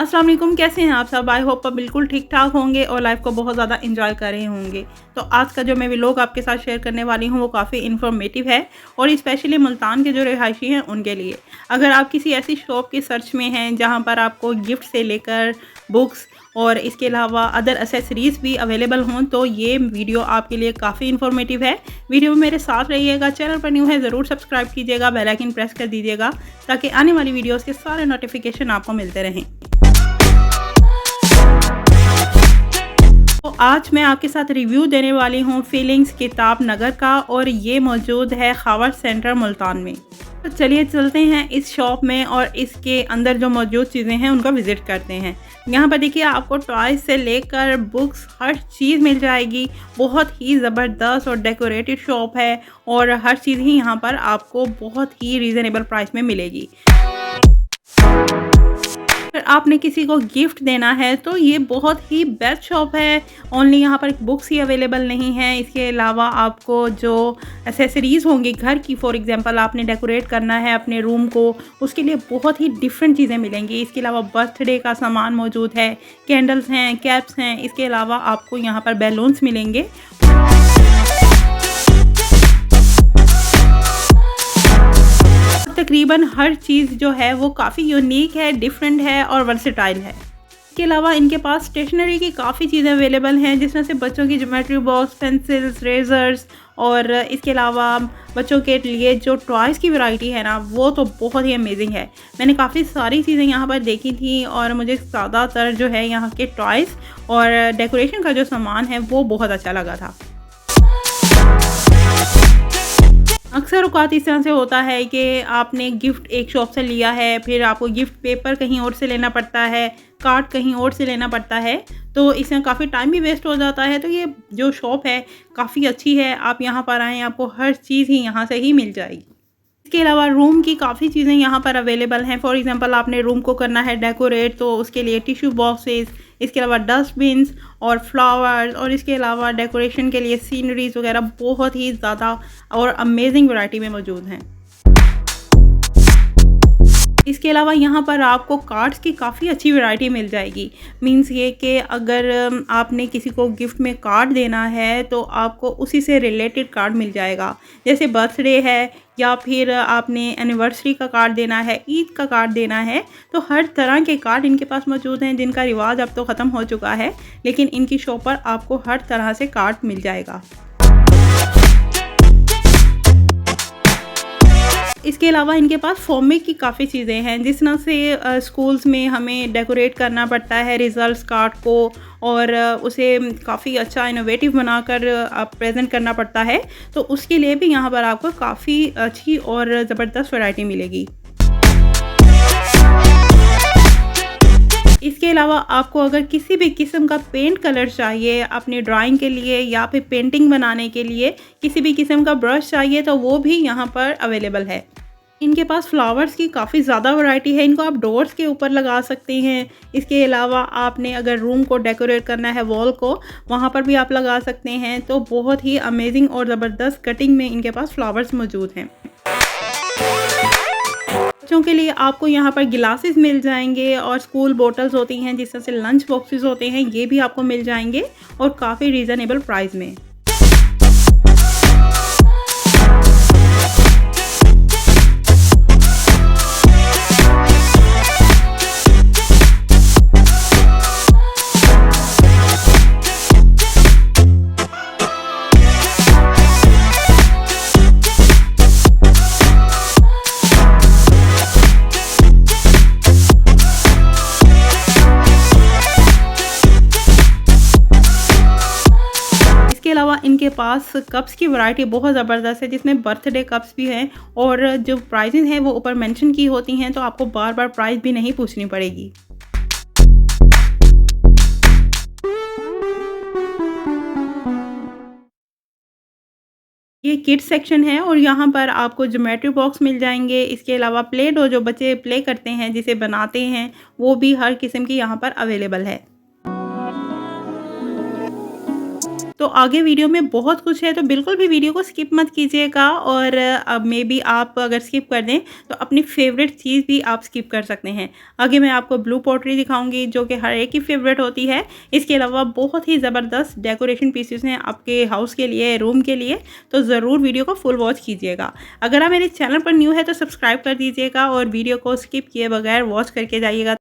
अस्सलाम वालेकुम, कैसे हैं आप सब? आई होप आप बिल्कुल ठीक ठाक होंगे और लाइफ को बहुत ज़्यादा एंजॉय कर रहे होंगे। तो आज का जो मैं व्लॉग आपके साथ शेयर करने वाली हूँ वो काफ़ी इन्फॉर्मेटिव है और स्पेशली मुल्तान के जो रिहायशी हैं उनके लिए। अगर आप किसी ऐसी शॉप की सर्च में हैं जहाँ पर आपको गिफ्ट से लेकर बुक्स और इसके अलावा अदर एसेसरीज़ भी अवेलेबल हों तो ये वीडियो आपके लिए काफ़ी इन्फॉर्मेटिव है। वीडियो में मेरे साथ रहिएगा। चैनल पर न्यू है ज़रूर सब्सक्राइब कीजिएगा, बेल आइकन प्रेस कर दीजिएगा ताकि आने वाली वीडियोज़ के सारे नोटिफिकेशन आपको मिलते रहें। तो आज मैं आपके साथ रिव्यू देने वाली हूँ फीलिंग्स किताब नगर का और ये मौजूद है खावर सेंटर मुल्तान में। तो चलिए चलते हैं इस शॉप में और इसके अंदर जो मौजूद चीज़ें हैं उनका विज़िट करते हैं। यहाँ पर देखिए आपको टॉयज से लेकर बुक्स हर चीज़ मिल जाएगी। बहुत ही ज़बरदस्त और डेकोरेटेड शॉप है और हर चीज़ ही यहाँ पर आपको बहुत ही रीज़नेबल प्राइस में मिलेगी। अगर आपने किसी को गिफ्ट देना है तो ये बहुत ही बेस्ट शॉप है। ओनली यहाँ पर बुक्स ही अवेलेबल नहीं है, इसके अलावा आपको जो एसेसरीज़ होंगी घर की, फॉर एग्जांपल आपने डेकोरेट करना है अपने रूम को, उसके लिए बहुत ही डिफरेंट चीज़ें मिलेंगी। इसके अलावा बर्थडे का सामान मौजूद है, कैंडल्स हैं, कैप्स हैं, इसके अलावा आपको यहाँ पर बैलून्स मिलेंगे। तकरीबन हर चीज़ जो है वो काफ़ी यूनिक है, डिफरेंट है और वर्सेटाइल है। इसके अलावा इनके पास स्टेशनरी की काफ़ी चीज़ें अवेलेबल हैं जिसमें से बच्चों की ज्योमेट्री बॉक्स, पेंसिल्स, रेजर्स और इसके अलावा बच्चों के लिए जो टॉयज़ की वैरायटी है ना वो तो बहुत ही अमेजिंग है। मैंने काफ़ी सारी चीज़ें यहाँ पर देखी थी और मुझे ज़्यादातर जो है यहाँ के टॉयज़ और डेकोरेशन का जो सामान है वो बहुत अच्छा लगा था। अक्सर औक़ात इस तरह से होता है कि आपने गिफ्ट एक शॉप से लिया है, फिर आपको गिफ्ट पेपर कहीं और से लेना पड़ता है, कार्ड कहीं और से लेना पड़ता है, तो इसमें काफ़ी टाइम भी वेस्ट हो जाता है। तो ये जो शॉप है काफ़ी अच्छी है, आप यहाँ पर आएँ, आपको हर चीज़ ही यहाँ से ही मिल जाएगी। इसके अलावा रूम की काफ़ी चीज़ें यहाँ पर अवेलेबल हैं। फॉर एग्जांपल आपने रूम को करना है डेकोरेट तो उसके लिए टिश्यू बॉक्सेस, इसके अलावा डस्टबिन्स और फ्लावर्स और इसके अलावा डेकोरेशन के लिए सीनरीज वगैरह बहुत ही ज़्यादा और अमेजिंग वैरायटी में मौजूद हैं। इसके अलावा यहाँ पर आपको कार्ड्स की काफ़ी अच्छी वैरायटी मिल जाएगी। मींस ये कि अगर आपने किसी को गिफ्ट में कार्ड देना है तो आपको उसी से रिलेटेड कार्ड मिल जाएगा। जैसे बर्थडे है या फिर आपने एनिवर्सरी का कार्ड देना है, ईद का कार्ड देना है, तो हर तरह के कार्ड इनके पास मौजूद हैं जिनका रिवाज अब तो ख़त्म हो चुका है, लेकिन इनकी शॉप पर आपको हर तरह से कार्ड मिल जाएगा। इसके अलावा इनके पास फॉर्मेट की काफ़ी चीज़ें हैं जिस तरह से स्कूल्स में हमें डेकोरेट करना पड़ता है रिजल्ट्स कार्ड को और उसे काफ़ी अच्छा इनोवेटिव बनाकर प्रेजेंट करना पड़ता है, तो उसके लिए भी यहाँ पर आपको काफ़ी अच्छी और ज़बरदस्त वैरायटी मिलेगी। इसके अलावा आपको अगर किसी भी किस्म का पेंट कलर चाहिए अपनी ड्राइंग के लिए या फिर पेंटिंग बनाने के लिए किसी भी किस्म का ब्रश चाहिए तो वो भी यहाँ पर अवेलेबल है। इनके पास फ्लावर्स की काफ़ी ज़्यादा वैरायटी है, इनको आप डोर्स के ऊपर लगा सकते हैं। इसके अलावा आपने अगर रूम को डेकोरेट करना है, वॉल को, वहाँ पर भी आप लगा सकते हैं। तो बहुत ही अमेजिंग और ज़बरदस्त कटिंग में इनके पास फ्लावर्स मौजूद हैं। बच्चों के लिए आपको यहाँ पर गिलासेस मिल जाएंगे और स्कूल बोटल्स होती हैं जिस तरह से लंच बॉक्सेस होते हैं, ये भी आपको मिल जाएंगे और काफ़ी रीज़नेबल प्राइस में। इसके अलावा इनके पास कप्स की वैरायटी बहुत ज़बरदस्त है जिसमें बर्थडे कप्स भी हैं और जो प्राइसेस हैं वो ऊपर मेंशन की होती हैं, तो आपको बार बार प्राइस भी नहीं पूछनी पड़ेगी। ये किड्स सेक्शन है और यहाँ पर आपको ज्योमेट्री बॉक्स मिल जाएंगे। इसके अलावा प्ले डो जो बच्चे प्ले करते हैं, जिसे बनाते हैं, वो भी हर किस्म की यहाँ पर अवेलेबल है। तो आगे वीडियो में बहुत कुछ है, तो बिल्कुल भी वीडियो को स्किप मत कीजिएगा। और अब मे बी आप अगर स्किप कर दें तो अपनी फेवरेट चीज़ भी आप स्किप कर सकते हैं। आगे मैं आपको ब्लू पॉटरी दिखाऊंगी जो कि हर एक की फेवरेट होती है। इसके अलावा बहुत ही ज़बरदस्त डेकोरेशन पीसेस हैं आपके हाउस के लिए, रूम के लिए, तो ज़रूर वीडियो को फुल वॉच कीजिएगा। अगर आप मेरे चैनल पर न्यू है तो सब्सक्राइब कर दीजिएगा और वीडियो को स्किप किए बगैर वॉच करके जाइएगा।